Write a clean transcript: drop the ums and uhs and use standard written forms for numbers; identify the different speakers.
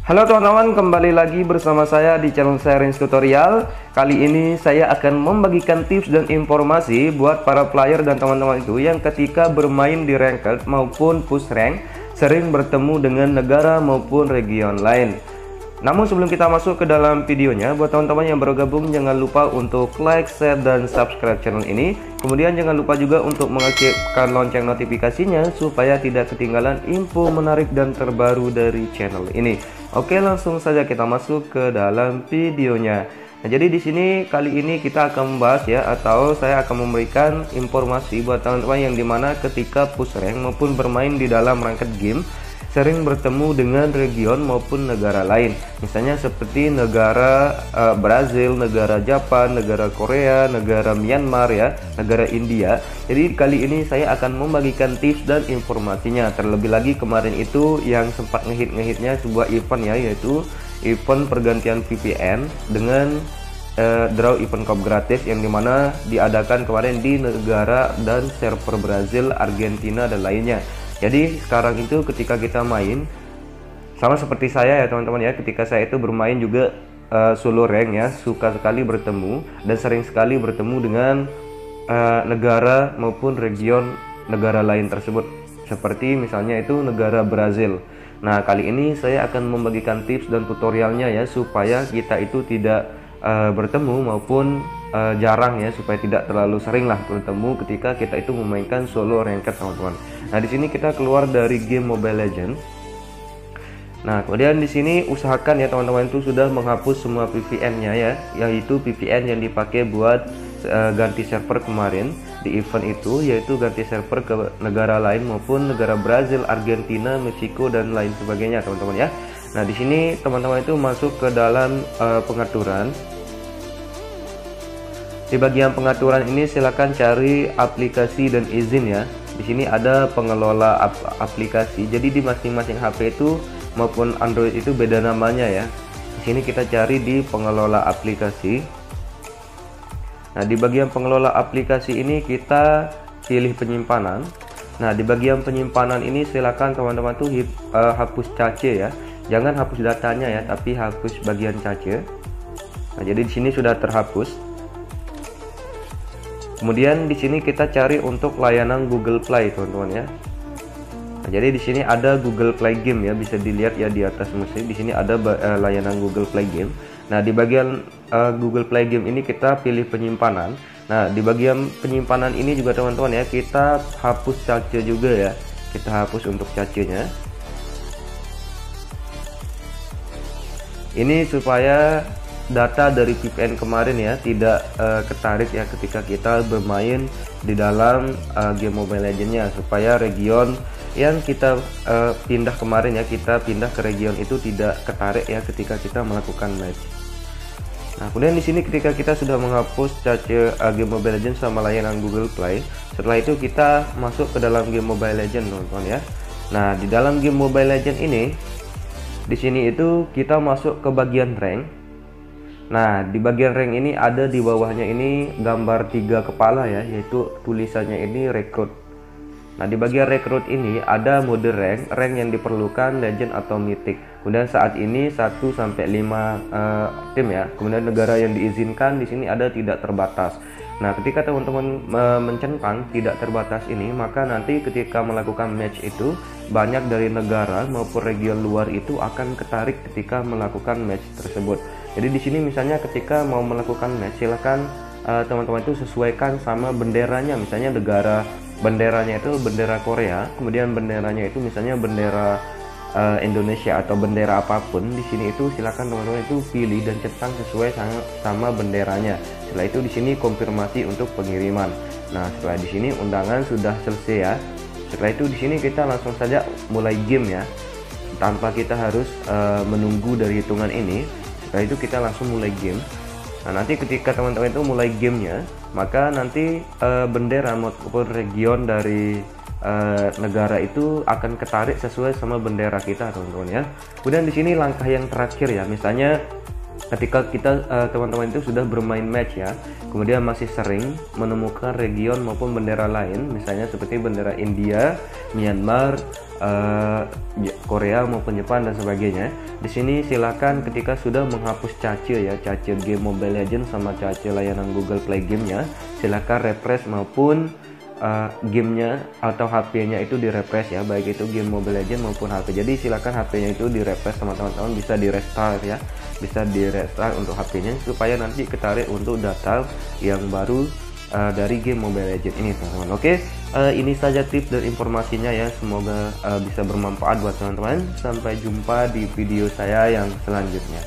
Speaker 1: Halo teman-teman, kembali lagi bersama saya di channel saya Rins Tutorial. Kali ini saya akan membagikan tips dan informasi buat para player dan teman-teman itu yang ketika bermain di ranked maupun push rank sering bertemu dengan negara maupun region lain. Namun sebelum kita masuk ke dalam videonya, buat teman-teman yang baru gabung jangan lupa untuk like, share, dan subscribe channel ini. Kemudian jangan lupa juga untuk mengaktifkan lonceng notifikasinya supaya tidak ketinggalan info menarik dan terbaru dari channel ini. Oke, langsung saja kita masuk ke dalam videonya. Nah, jadi di sini kali ini kita akan membahas ya, atau saya akan memberikan informasi buat teman-teman yang dimana ketika push rank maupun bermain di dalam ranked game sering bertemu dengan region maupun negara lain, misalnya seperti negara Brazil, negara Jepang, negara Korea, negara Myanmar ya, negara India. Jadi kali ini saya akan membagikan tips dan informasinya. Terlebih lagi kemarin itu yang sempat ngehitnya sebuah event ya, yaitu event pergantian VPN dengan draw event cup gratis yang dimana diadakan kemarin di negara dan server Brazil, Argentina, dan lainnya. Jadi sekarang itu ketika kita main sama seperti saya ya teman-teman ya, ketika saya itu bermain juga solo rank ya, suka sekali bertemu dan sering sekali bertemu dengan negara maupun region negara lain tersebut, seperti misalnya itu negara Brazil. Nah, kali ini saya akan membagikan tips dan tutorialnya ya, supaya kita itu tidak bertemu maupun jarang ya, supaya tidak terlalu sering lah bertemu ketika kita itu memainkan solo ranked teman-teman. Nah, di sini kita keluar dari game Mobile Legends. Nah, kemudian di sini usahakan ya teman-teman itu sudah menghapus semua VPN-nya ya, yaitu VPN yang dipakai buat ganti server kemarin di event itu, yaitu ganti server ke negara lain maupun negara Brazil, Argentina, Meksiko, dan lain sebagainya teman-teman ya. Nah, di sini teman-teman itu masuk ke dalam pengaturan. Di bagian pengaturan ini silakan cari aplikasi dan izin ya. Di sini ada pengelola aplikasi. Jadi di masing-masing HP itu maupun Android itu beda namanya ya. Di sini kita cari di pengelola aplikasi. Nah, di bagian pengelola aplikasi ini kita pilih penyimpanan. Nah, di bagian penyimpanan ini silakan teman-teman tuh hapus cache ya. Jangan hapus datanya ya, tapi hapus bagian cache. Nah, jadi di sini sudah terhapus. Kemudian di sini kita cari untuk layanan Google Play teman-teman ya. Nah, jadi di sini ada Google Play Game ya, bisa dilihat ya di atas musik. Di sini ada layanan Google Play Game. Nah, di bagian Google Play Game ini kita pilih penyimpanan. Nah, di bagian penyimpanan ini juga teman-teman ya, kita hapus cache juga ya. Kita hapus untuk cachenya. Ini supaya data dari VPN kemarin ya tidak ketarik ya ketika kita bermain di dalam game Mobile Legends-nya, supaya region yang kita pindah kemarin ya, kita pindah ke region itu tidak ketarik ya ketika kita melakukan match. Nah, kemudian di sini ketika kita sudah menghapus cache game Mobile Legends sama layanan Google Play, setelah itu kita masuk ke dalam game Mobile Legends teman-teman ya. Nah, di dalam game Mobile Legends ini, di sini itu kita masuk ke bagian rank. Nah, di bagian rank ini ada di bawahnya ini gambar 3 kepala ya, yaitu tulisannya ini rekrut. Nah, di bagian rekrut ini ada mode rank yang diperlukan legend atau mythic. Kemudian saat ini 1 sampai 5 tim ya. Kemudian negara yang diizinkan di sini ada tidak terbatas. Nah, ketika teman-teman mencentang tidak terbatas ini, maka nanti ketika melakukan match itu banyak dari negara maupun region luar itu akan ketarik ketika melakukan match tersebut. Jadi di sini misalnya ketika mau melakukan match, silakan teman-teman itu sesuaikan sama benderanya. Misalnya benderanya itu bendera Korea, kemudian benderanya itu misalnya bendera Indonesia atau bendera apapun. Di sini itu silakan teman-teman itu pilih dan centang sesuai sama benderanya. Setelah itu di sini konfirmasi untuk pengiriman. Nah, setelah di sini undangan sudah selesai ya. Setelah itu di sini kita langsung saja mulai game ya, tanpa kita harus menunggu dari hitungan ini. Setelah itu kita langsung mulai game. Nah, nanti ketika teman-teman itu mulai gamenya, maka nanti bendera maupun region dari negara itu akan ketarik sesuai sama bendera kita teman-teman ya. Kemudian di sini langkah yang terakhir ya, misalnya ketika kita teman-teman itu sudah bermain match ya, kemudian masih sering menemukan region maupun bendera lain, misalnya seperti bendera India, Myanmar, Korea maupun Jepang dan sebagainya. Di sini silakan ketika sudah menghapus cache ya, cache game Mobile Legends sama cache layanan Google Play gamenya, silakan refresh maupun gamenya atau HP-nya itu di-refresh ya, baik itu game Mobile Legends maupun HP. Jadi silakan HP-nya itu di-refresh sama teman-teman, bisa di-restart ya, bisa di-restart untuk HP-nya supaya nanti ketarik untuk data yang baru dari game Mobile Legends ini teman-teman. Oke, ini saja tips dan informasinya ya, semoga bisa bermanfaat buat teman-teman. Sampai jumpa di video saya yang selanjutnya.